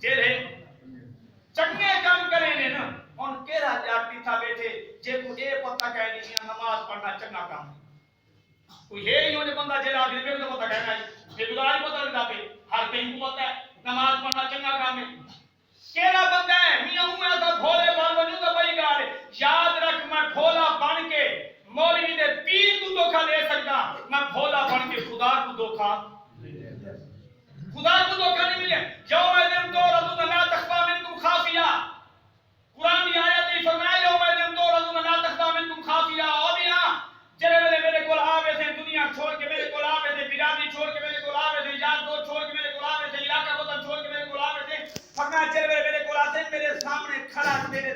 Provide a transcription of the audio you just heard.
جڑے چنگے کام کرے نے نا ان کیڑا جاتی تھا بیٹھے جے کو اے پتہ کہہ نہیں نماز پڑھنا چنگا کام کوئی ہے ہی ہونے بندہ جڑا دل میں تو پتہ کہنا ہے بے گزاری پتہ لگا پہ ہر کہیں کو پتہ ہے نماز پڑھنا چنگا کام ہے کیڑا بندہ ہے میاں ہوں ایسا بھولے بن ونجو تو بھائی گال یاد رکھ میں بھولا بن کے مولوی دے پیر کو دھوکا دے سکتا میں بھولا بن کے خدا کو دھوکا نہیں ملے یوم الدین تو رسول لا تخفى منکم خافیہ قرآن کی آیت نے فرمایا یوم الدین تو رسول لا تخفى منکم خافیہ اور یہاں چلے والے میرے کول آوے تھے دنیا چھوڑ کے میرے کول آوے تھے برادری چھوڑ کے میرے کول آوے تھے یار دو چھوڑ کے میرے کول آوے تھے علاقہ وطن چھوڑ کے میرے کول آوے تھے فرمایا چلے والے میرے کول آتے میرے سامنے کھڑا میرے